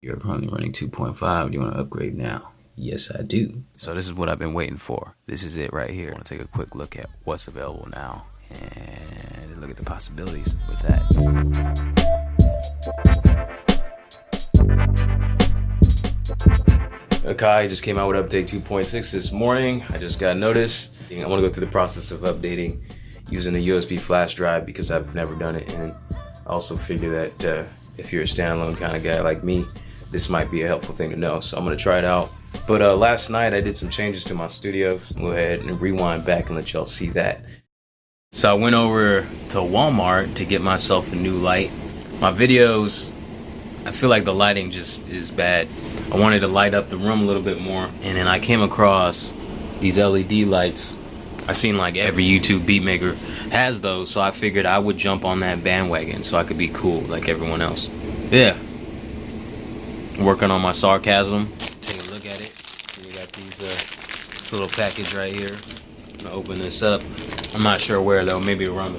You're currently running 2.5. Do you want to upgrade now? Yes, I do. So this is what I've been waiting for. This is it right here. I want to take a quick look at what's available now and look at the possibilities with that. Akai just came out with update 2.6 this morning. I just got notice. I want to go through the process of updating using the USB flash drive because I've never done it, and I also figure that if you're a standalone kind of guy like me, this might be a helpful thing to know. So I'm gonna try it out. But last night I did some changes to my studio. So go ahead and rewind back and let y'all see that. So I went over to Walmart to get myself a new light. My videos, I feel like the lighting just is bad. I wanted to light up the room a little bit more, and then I came across these LED lights. I've seen like every YouTube beat maker has those, so I figured I would jump on that bandwagon so I could be cool like everyone else. Yeah. Working on my sarcasm. Take a look at it. You got this little package right here. I'm gonna open this up. I'm not sure where though, maybe around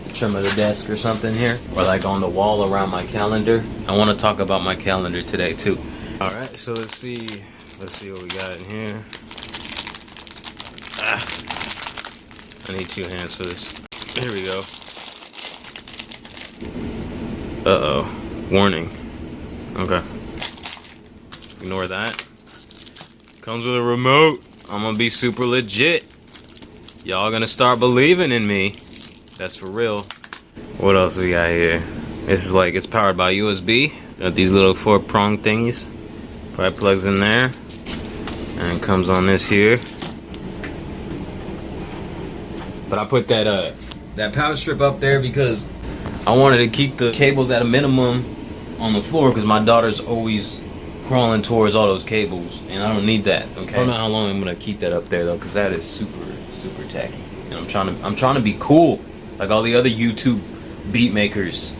the trim of the desk or something here, or like on the wall around my calendar. I want to talk about my calendar today too. All right, so let's see what we got in here. I need 2 hands for this. Here we go. Uh-oh. Warning. Okay. Ignore that. Comes with a remote. I'm gonna be super legit. Y'all gonna start believing in me. That's for real. What else we got here? This is like, it's powered by USB. Got these little 4-prong thingies. Probably plugs in there. And it comes on this here. But I put that power strip up there because I wanted to keep the cables at a minimum on the floor because my daughter's always crawling towards all those cables, and I don't need that. Okay. I don't know how long I'm gonna keep that up there though, because that is super tacky. And I'm trying to be cool like all the other YouTube beat makers.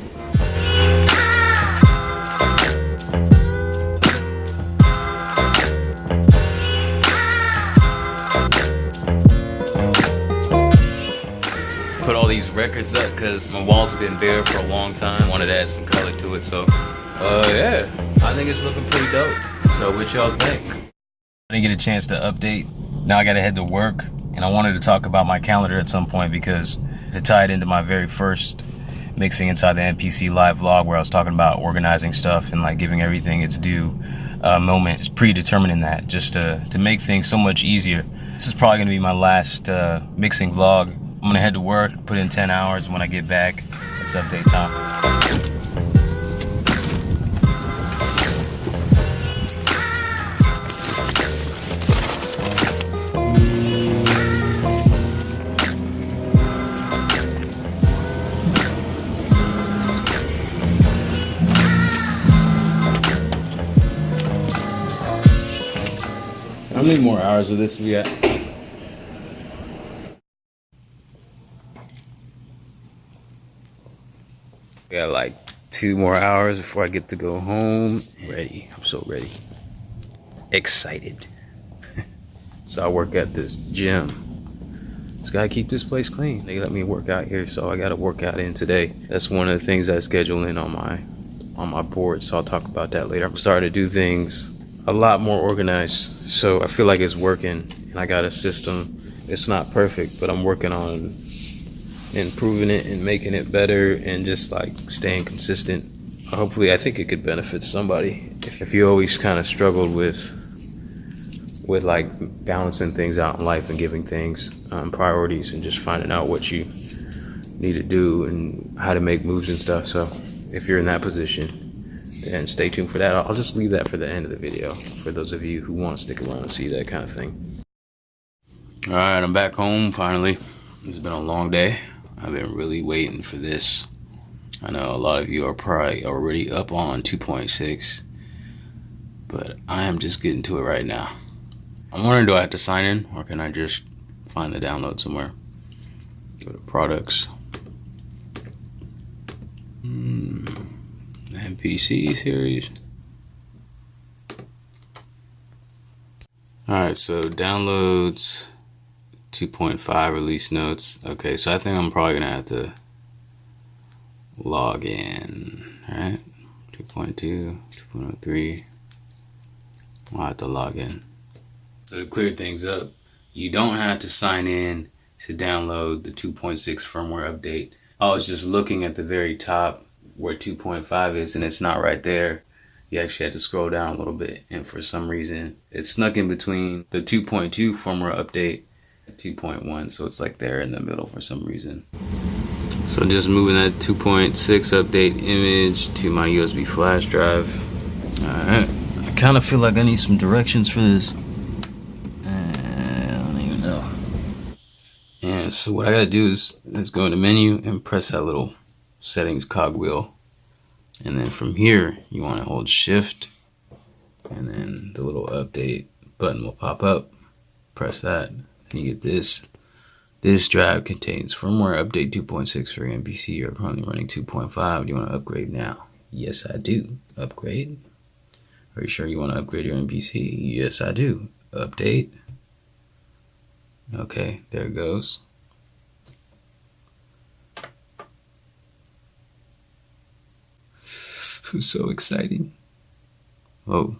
Put all these records up because my walls have been bare for a long time. Wanted to add some color to it, so yeah, I think it's looking pretty dope. So what y'all think? I didn't get a chance to update. Now I gotta head to work, and I wanted to talk about my calendar at some point because it tied into my very first mixing inside the MPC live vlog where I was talking about organizing stuff and like giving everything its due moment, just predetermining that just to make things so much easier. This is probably gonna be my last mixing vlog. I'm gonna head to work, put in 10 hours, and when I get back, it's update time. How many more hours of this we got? We got like 2 more hours before I get to go home. Ready. I'm so ready. Excited. So I work at this gym. Just gotta keep this place clean. They let me work out here, so I gotta work out in today. That's one of the things I schedule in on my board, so I'll talk about that later. I'm starting to do things a lot more organized, so I feel like it's working, and I got a system. It's not perfect, but I'm working on improving it and making it better and just like staying consistent. Hopefully, I think it could benefit somebody. If you always kind of struggled with like balancing things out in life and giving things priorities and just finding out what you need to do and how to make moves and stuff. So if you're in that position, then stay tuned for that. I'll just leave that for the end of the video for those of you who want to stick around and see that kind of thing. All right, I'm back home finally. It's been a long day. I've been really waiting for this. I know a lot of you are probably already up on 2.6, but I am just getting to it right now. I'm wondering, do I have to sign in, or can I just find the download somewhere? Go to products. MPC series. Alright, so downloads 2.5 release notes. Okay, so I think I'm probably gonna have to log in. Alright, 2.2, 2.03. I'll have to log in. So to clear things up, you don't have to sign in to download the 2.6 firmware update. I was just looking at the very top where 2.5 is, and it's not right there. You actually had to scroll down a little bit, and for some reason it snuck in between the 2.2 firmware update and 2.1, so it's like there in the middle for some reason. So just moving that 2.6 update image to my USB flash drive. Alright, I kind of feel like I need some directions for this. I don't even know. And so what I gotta do is let's go into menu and press that little settings cogwheel. And then from here, you want to hold shift, and then the little update button will pop up. Press that, and you get this. This drive contains firmware update 2.6 for your MPC. You're currently running 2.5. Do you want to upgrade now? Yes, I do. Upgrade. Are you sure you want to upgrade your MPC? Yes, I do. Update. Okay, there it goes. So exciting. Whoa.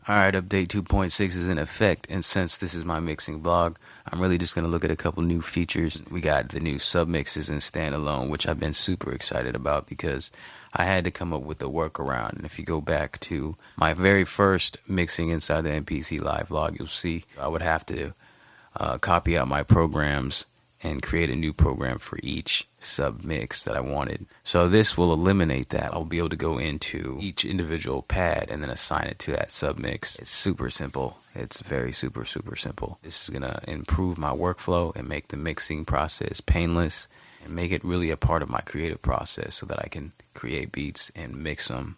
Alright, update 2.6 is in effect, and since this is my mixing vlog, I'm really just going to look at a couple new features. We got the new Submixes Standalone, which I've been super excited about because I had to come up with a workaround. And if you go back to my very first mixing inside the MPC live vlog, you'll see I would have to copy out my programs and create a new program for each submix that I wanted. So this will eliminate that. I'll be able to go into each individual pad and then assign it to that submix. It's super simple. It's very super simple. This is gonna improve my workflow and make the mixing process painless and make it really a part of my creative process so that I can create beats and mix them.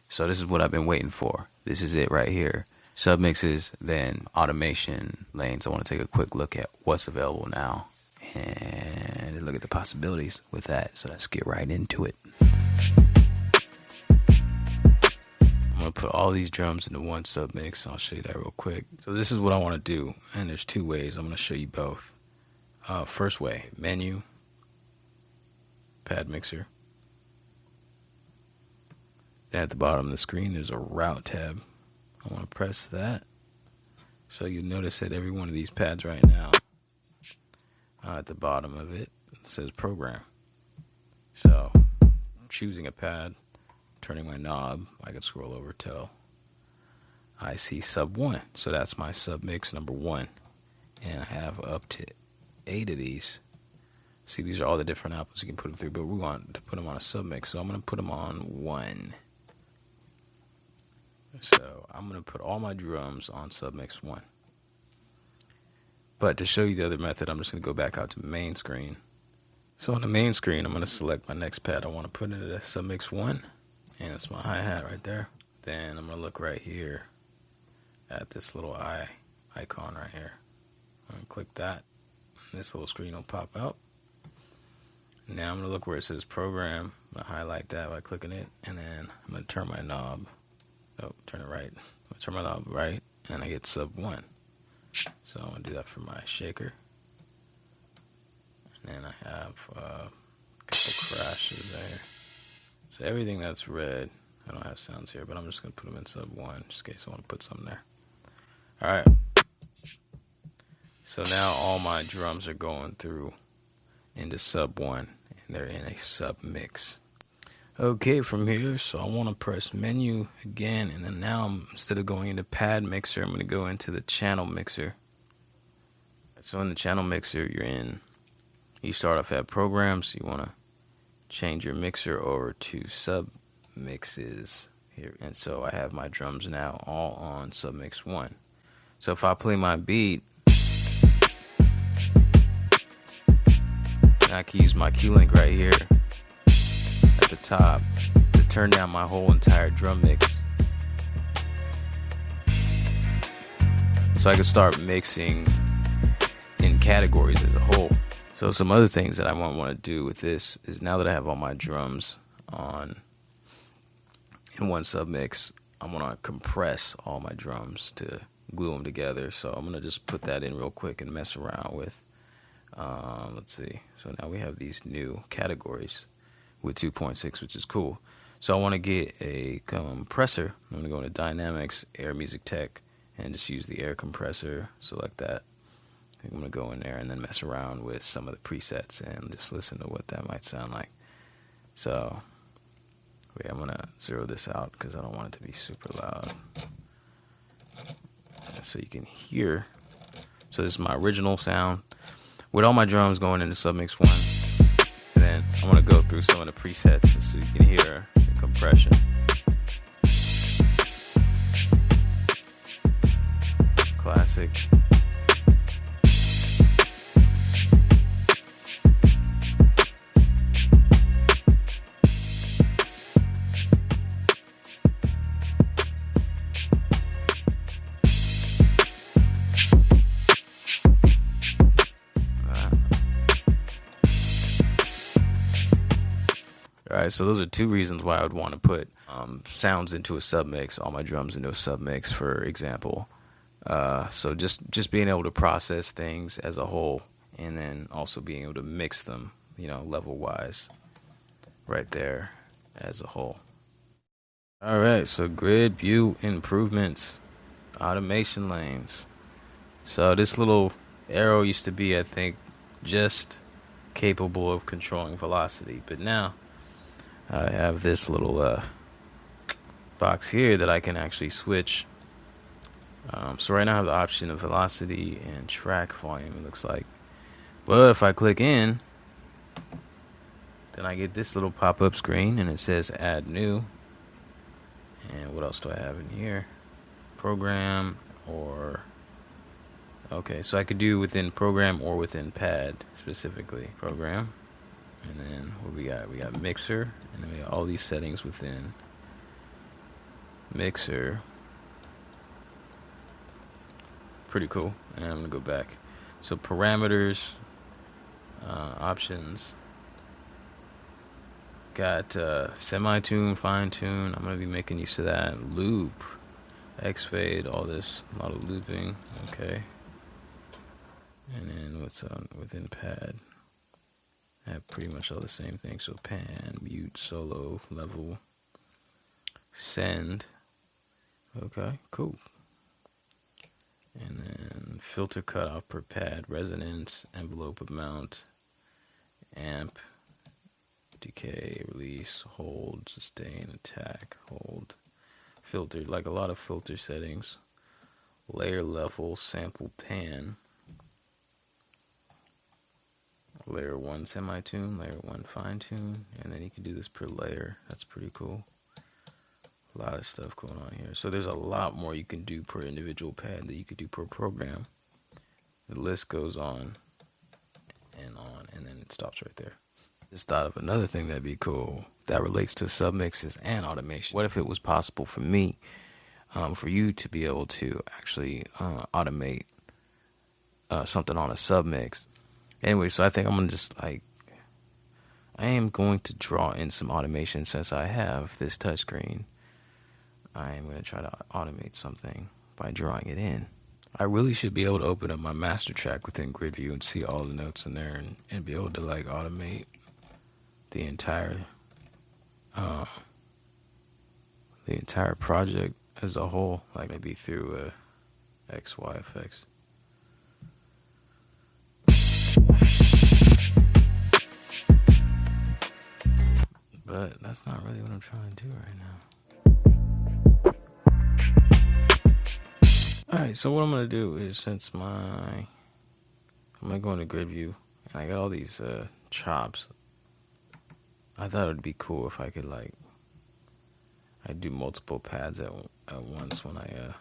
So this is what I've been waiting for. This is it right here. Submixes, then automation lanes. I want to take a quick look at what's available now and look at the possibilities with that. So let's get right into it. I'm going to put all these drums into one submix. I'll show you that real quick. So this is what I want to do, and there's two ways. I'm going to show you both. First way, menu, pad mixer. Then at the bottom of the screen, there's a route tab. I want to press that. So you notice that every one of these pads right now, at the bottom of it, it says program. So I'm choosing a pad, turning my knob, I can scroll over till I see sub 1. So that's my submix number 1. And I have up to 8 of these. See, these are all the different outputs you can put them through, but we want to put them on a submix, so I'm going to put them on 1. So I'm going to put all my drums on submix 1. But to show you the other method, I'm just going to go back out to main screen. So on the main screen, I'm going to select my next pad I want to put into the submix 1. And it's my hi-hat right there. Then I'm going to look right here at this little eye icon right here. I'm going to click that. And this little screen will pop out. Now I'm going to look where it says program. I'm going to highlight that by clicking it. And then I'm going to turn my knob. Oh, turn it right. I'm going to turn my knob right. And I get sub 1. So I'm going to do that for my shaker. And then I have a couple crashes there. So everything that's red, I don't have sounds here, but I'm just going to put them in sub 1 just in case I want to put some there. Alright. So now all my drums are going through into sub 1, and they're in a sub mix. Okay, from here, so I want to press menu again, and then now instead of going into pad mixer, I'm going to go into the channel mixer. So in the channel mixer, you start off at programs. You want to change your mixer over to sub mixes here, and so I have my drums now all on submix 1. So if I play my beat, I can use my Q link right here at the top to turn down my whole entire drum mix. So I can start mixing in categories as a whole. So some other things that I want to do with this is now that I have all my drums on in one submix, I want to compress all my drums to glue them together. So I'm going to just put that in real quick and mess around with. Let's see. So now we have these new categories with 2.6, which is cool. So I want to get a compressor. I'm going to go into Dynamics, Air Music Tech, and just use the air compressor. Select that. I think I'm going to go in there and then mess around with some of the presets and just listen to what that might sound like. So wait, I'm going to zero this out because I don't want it to be super loud. So you can hear. So this is my original sound with all my drums going into Submix 1. And then I'm going to go through some of the presets so you can hear the compression. Classic. Alright, so those are two reasons why I would want to put sounds into a submix, all my drums into a submix, for example. So just being able to process things as a whole, and then also being able to mix them, level wise, right there as a whole. Alright, so grid view improvements, automation lanes. So this little arrow used to be, I think, just capable of controlling velocity, but now I have this little box here that I can actually switch. So right now I have the option of velocity and track volume, it looks like. But if I click in, then I get this little pop-up screen and it says add new. And what else do I have in here? Program or... Okay, so I could do within program or within pad specifically. Program. And then what we got? We got mixer, and then we got all these settings within mixer. Pretty cool. And I'm gonna go back. So parameters, options. Got semi-tune, fine-tune. I'm gonna be making use of that. Loop, X-fade, all this, a lot of looping. Okay. And then what's within pad? I have pretty much all the same thing. So pan, mute, solo, level, send. Okay, cool. And then filter cutoff per pad, resonance, envelope amount, amp, decay, release, hold, sustain, attack, hold, filter, like a lot of filter settings, layer level, sample pan. Layer 1 semi-tune, layer 1 fine-tune, and then you can do this per layer. That's pretty cool. A lot of stuff going on here. So there's a lot more you can do per individual pad that you could do per program. The list goes on, and then it stops right there. Just thought of another thing that'd be cool that relates to submixes and automation. What if it was possible for me, for you to be able to actually automate something on a submix? Anyway, so I think I'm going to just I am going to draw in some automation since I have this touchscreen. I am going to try to automate something by drawing it in. I really should be able to open up my master track within grid view and see all the notes in there and be able to automate the entire project as a whole, maybe through XY effects. But that's not really what I'm trying to do right now. Alright, so what I'm going to do is, since I'm going to go into grid view, and I got all these chops, I thought it would be cool if I could I do multiple pads at once when I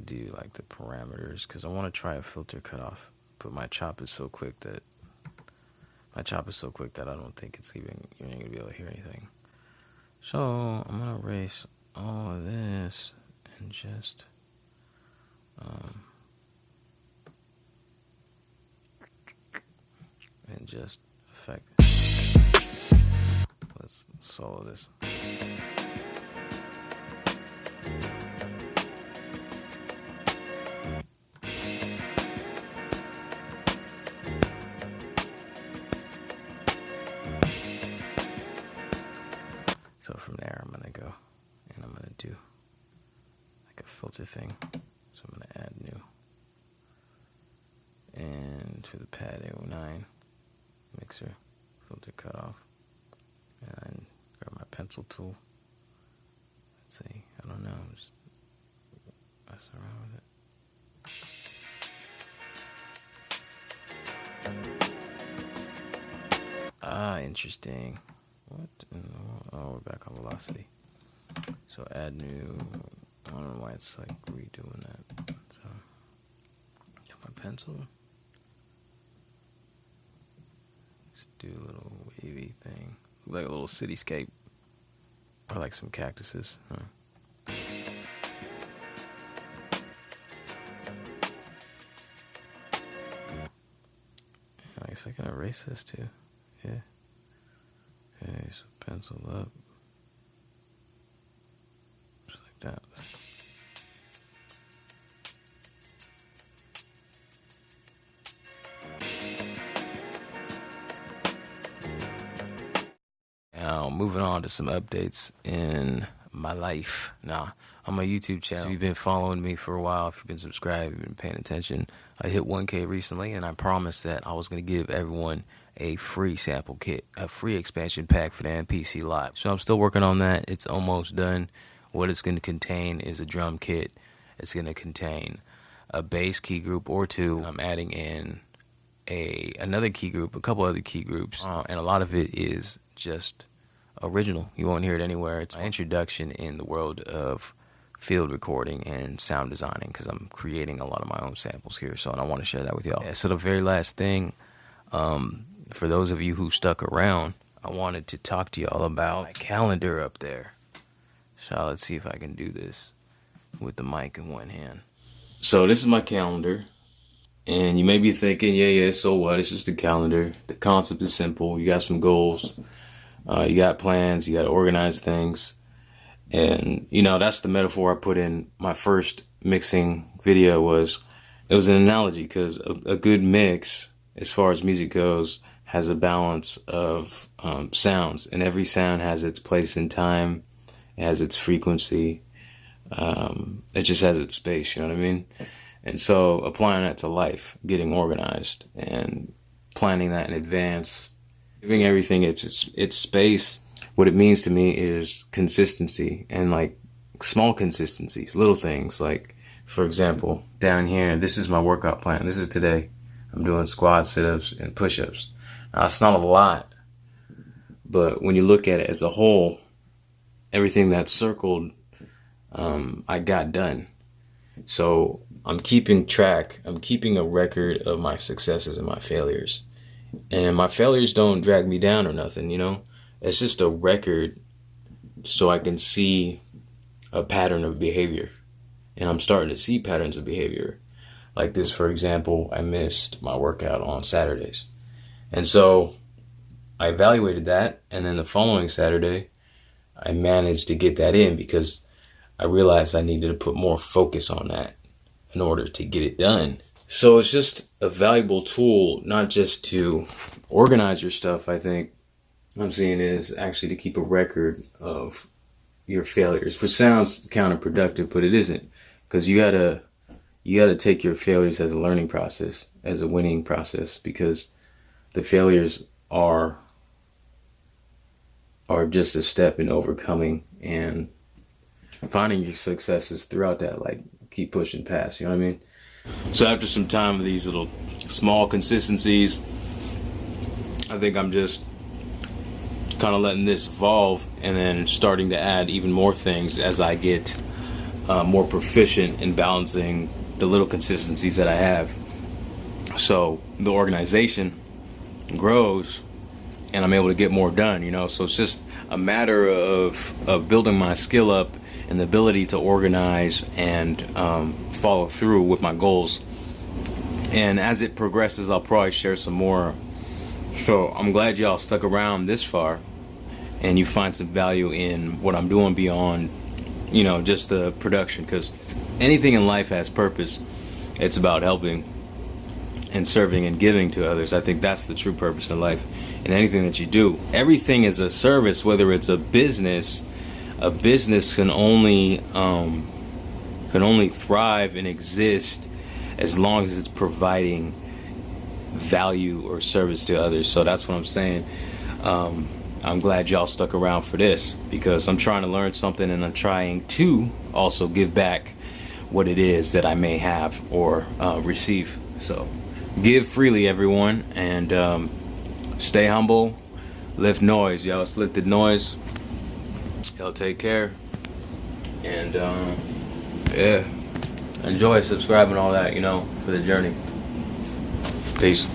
do the parameters, because I want to try a filter cutoff, but my chop is so quick that I don't think you're not gonna be able to hear anything. So I'm gonna erase all of this and just affect. Let's solo this. do like a filter thing. So I'm gonna add new. And for the pad 809 mixer, filter cutoff. And grab my pencil tool. Let's see, I don't know, just mess around with it. Interesting. What? Oh, we're back on velocity. So add new. I don't know why it's like redoing that. So got my pencil. Let's do a little wavy thing, like a little cityscape, or like some cactuses. Huh? I guess I can erase this too. Yeah. Okay, so pencil up. Just like that. Now, moving on to some updates in my life. Now, on my YouTube channel, if you've been following me for a while, if you've been subscribed, you've been paying attention, I hit 1K recently, and I promised that I was going to give everyone a free sample kit, a free expansion pack for the MPC Live. So I'm still working on that. It's almost done. What it's going to contain is a drum kit. It's going to contain a bass key group or two. I'm adding in another key group, a couple other key groups, and a lot of it is just original. You won't hear it anywhere. It's my introduction in the world of field recording and sound designing, because I'm creating a lot of my own samples here, so I want to share that with y'all. Yeah, so the very last thing, for those of you who stuck around, I wanted to talk to y'all about my calendar up there. So let's see if I can do this with the mic in one hand. So this is my calendar, and you may be thinking, yeah, so what? It's just a calendar. The concept is simple. You got some goals. You got plans, you got to organize things. And, you know, that's the metaphor I put in my first mixing video. It was an analogy, because a good mix, as far as music goes, has a balance of sounds. And every sound has its place in time. It has its frequency. It just has its space, you know what I mean? And so applying that to life, getting organized and planning that in advance, giving everything its space. What it means to me is consistency, and like small consistencies, little things. Like, for example, down here, this is my workout plan. This is today. I'm doing squat, sit-ups, and push-ups. Now, it's not a lot, but when you look at it as a whole, everything that's circled, I got done. So I'm keeping track. I'm keeping a record of my successes and my failures. And my failures don't drag me down or nothing, you know? It's just a record so I can see a pattern of behavior. And I'm starting to see patterns of behavior. Like this, for example, I missed my workout on Saturdays. And so I evaluated that, and then the following Saturday, I managed to get that in, because I realized I needed to put more focus on that in order to get it done. So it's just a valuable tool, not just to organize your stuff. I think I'm seeing is actually to keep a record of your failures, which sounds counterproductive, but it isn't, because you gotta take your failures as a learning process, as a winning process, because the failures are just a step in overcoming and finding your successes throughout that. Like, keep pushing past, you know what I mean? So after some time of these little small consistencies, I think I'm just kind of letting this evolve, and then starting to add even more things as I get more proficient in balancing the little consistencies that I have. So the organization grows, and I'm able to get more done, you know? So it's just a matter of building my skill up and the ability to organize and follow through with my goals. And as it progresses, I'll probably share some more. So I'm glad y'all stuck around this far, and you find some value in what I'm doing beyond, you know, just the production, because anything in life has purpose. It's about helping and serving and giving to others. I think that's the true purpose in life. And anything that you do, everything is a service, whether it's a business, a business can only thrive and exist as long as it's providing value or service to others. So that's what I'm saying. I'm glad y'all stuck around for this, because I'm trying to learn something, and I'm trying to also give back what it is that I may have or receive. So give freely, everyone, and stay humble. Lift noise, y'all. It's lifted noise. Y'all take care, and yeah, enjoy, subscribe, and all that, for the journey. Peace.